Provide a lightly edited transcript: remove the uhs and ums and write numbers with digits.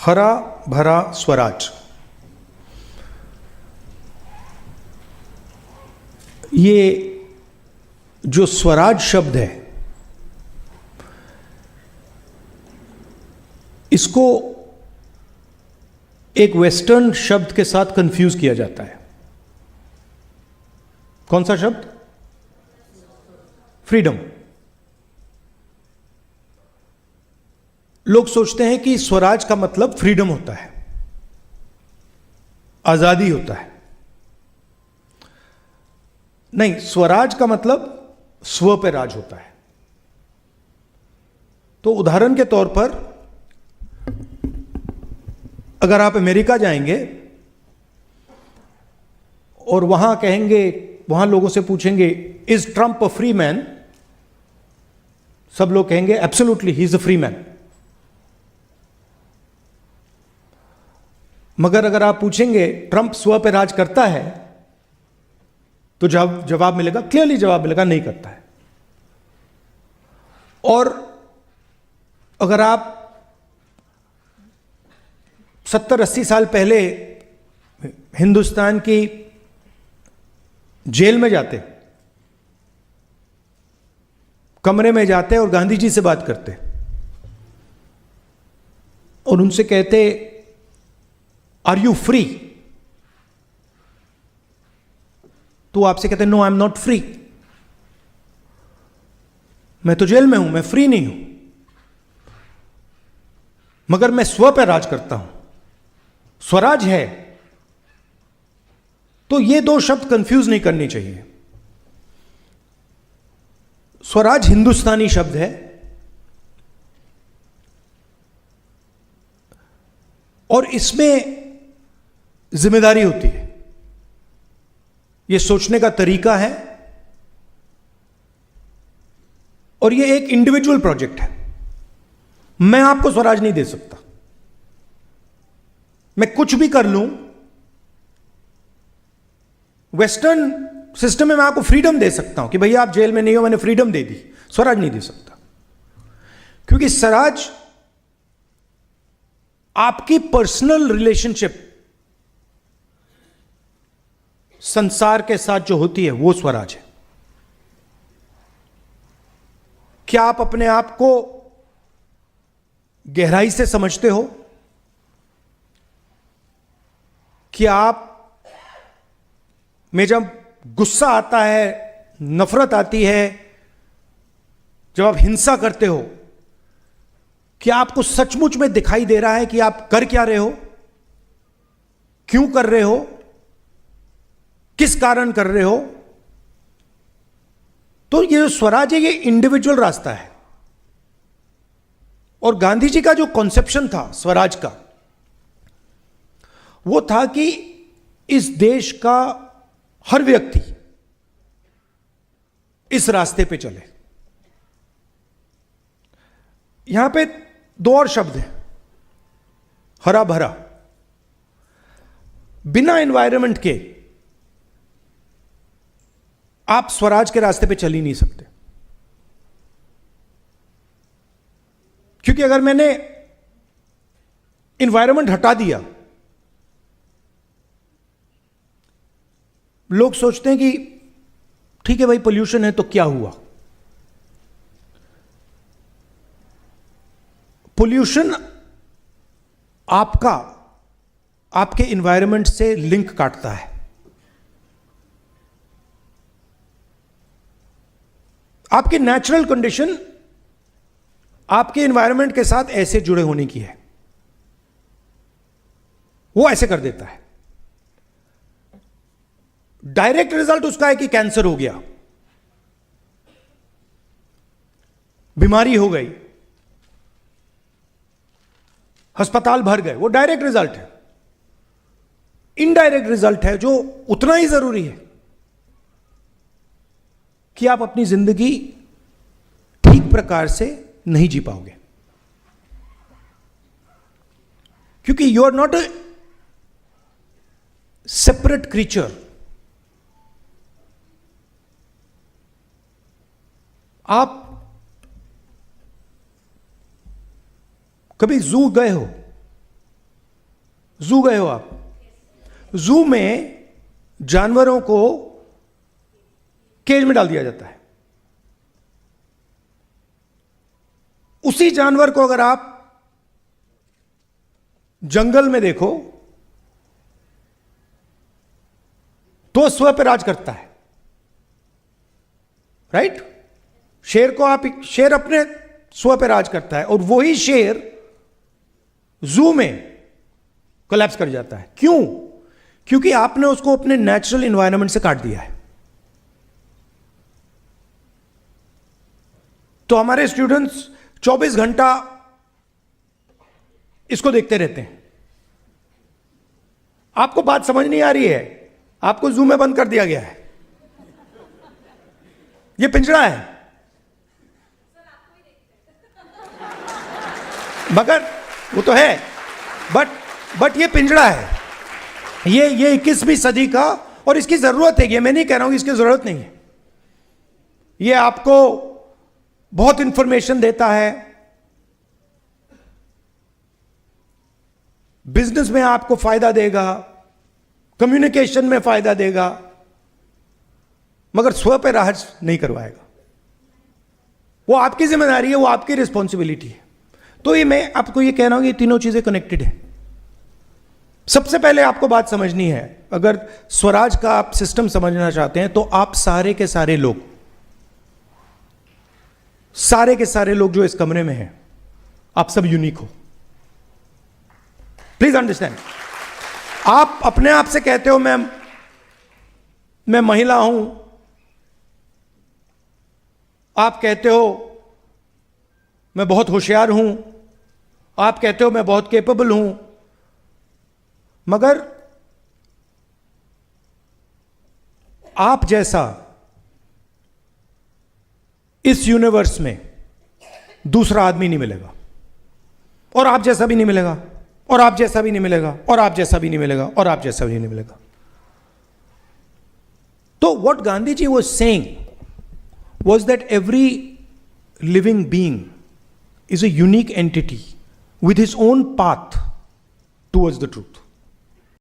हरा भरा स्वराज, ये जो स्वराज शब्द है इसको एक वेस्टर्न शब्द के साथ कंफ्यूज किया जाता है। कौन सा शब्द? फ्रीडम। लोग सोचते हैं कि स्वराज का मतलब फ्रीडम होता है, आजादी होता है। नहीं, स्वराज का मतलब स्व पे राज होता है। तो उदाहरण के तौर पर अगर आप अमेरिका जाएंगे और वहां कहेंगे, वहां लोगों से पूछेंगे is Trump a free man, सब लोग कहेंगे absolutely he is a free man. मगर अगर आप पूछेंगे ट्रंप स्व पे राज करता है, तो जवाब मिलेगा, क्लियरली जवाब मिलेगा, नहीं करता है। और अगर आप 70-80 साल पहले हिंदुस्तान की जेल में जाते, कमरे में जाते और गांधी जी से बात करते और उनसे कहते आर यू फ्री, तो आपसे कहते no I am not free, मैं तो जेल में हूं, मैं फ्री नहीं हूं, मगर मैं स्व पर राज करता हूं, स्वराज है। तो ये दो शब्द कंफ्यूज नहीं करनी चाहिए। स्वराज हिंदुस्तानी शब्द है और इसमें जिम्मेदारी होती है, यह सोचने का तरीका है और यह एक इंडिविजुअल प्रोजेक्ट है। मैं आपको स्वराज नहीं दे सकता, मैं कुछ भी कर लूं। वेस्टर्न सिस्टम में मैं आपको फ्रीडम दे सकता हूं कि भैया आप जेल में नहीं हो, मैंने फ्रीडम दे दी। स्वराज नहीं दे सकता, क्योंकि स्वराज आपकी पर्सनल रिलेशनशिप संसार के साथ जो होती है वो स्वराज है। क्या आप अपने आप को गहराई से समझते हो? कि आप में जब गुस्सा आता है, नफरत आती है, जब आप हिंसा करते हो, क्या आपको सचमुच में दिखाई दे रहा है कि आप कर क्या रहे हो, क्यों कर रहे हो, किस कारण कर रहे हो? तो ये जो स्वराज है ये इंडिविजुअल रास्ता है। और गांधी जी का जो कॉन्सेप्शन था स्वराज का, वो था कि इस देश का हर व्यक्ति इस रास्ते पे चले। यहां पे दो और शब्द हैं, हरा भरा। बिना एनवायरनमेंट के आप स्वराज के रास्ते पे चल ही नहीं सकते, क्योंकि अगर मैंने एनवायरनमेंट हटा दिया, लोग सोचते हैं कि ठीक है भाई पोल्यूशन है तो क्या हुआ। पोल्यूशन आपके एनवायरनमेंट से लिंक काटता है। आपकी नेचुरल कंडीशन आपके एनवायरनमेंट के साथ ऐसे जुड़े होने की है, वो ऐसे कर देता है। डायरेक्ट रिजल्ट उसका है कि कैंसर हो गया, बीमारी हो गई, अस्पताल भर गए, वो डायरेक्ट रिजल्ट है। इनडायरेक्ट रिजल्ट है जो उतना ही जरूरी है कि आप अपनी जिंदगी ठीक प्रकार से नहीं जी पाओगे, क्योंकि you are not a separate creature. आप कभी जू गए हो? जू गए हो आप? जू में जानवरों को केज में डाल दिया जाता है। उसी जानवर को अगर आप जंगल में देखो तो स्व पे राज करता है, राइट? शेर को आप, शेर अपने स्व पे राज करता है और वही शेर जू में कोलैप्स कर जाता है। क्यों? क्योंकि आपने उसको अपने नेचुरल एनवायरनमेंट से काट दिया है। तो हमारे स्टूडेंट्स 24 घंटा इसको देखते रहते हैं। आपको बात समझ नहीं आ रही है, आपको जू में बंद कर दिया गया है। यह पिंजरा है, मगर वो तो है, बट ये पिंजरा है। ये 21वीं सदी का, और इसकी जरूरत है। ये मैं नहीं कह रहा हूं कि इसकी जरूरत नहीं है। ये आपको बहुत इंफॉर्मेशन देता है, बिजनेस में आपको फायदा देगा, कम्युनिकेशन में फायदा देगा, मगर स्व पे राज नहीं करवाएगा। वो आपकी जिम्मेदारी है, वो आपकी रिस्पॉन्सिबिलिटी है। तो ये मैं आपको ये कह रहा हूं कि ये तीनों चीजें कनेक्टेड है। सबसे पहले आपको बात समझनी है, अगर स्वराज का आप सिस्टम समझना चाहते हैं तो आप सारे के सारे लोग जो इस कमरे में हैं, आप सब यूनिक हो। Please understand. आप अपने आप से कहते हो मैं महिला हूं, आप कहते हो मैं बहुत होशियार हूं, आप कहते हो मैं बहुत कैपेबल हूं, मगर आप जैसा इस यूनिवर्स में दूसरा आदमी नहीं मिलेगा, और आप जैसा भी नहीं मिलेगा, और आप जैसा भी नहीं मिलेगा, और आप जैसा भी नहीं मिलेगा, और आप जैसा भी नहीं मिलेगा। तो what Gandhi ji was saying was that every living being is a unique entity with his own path towards the truth.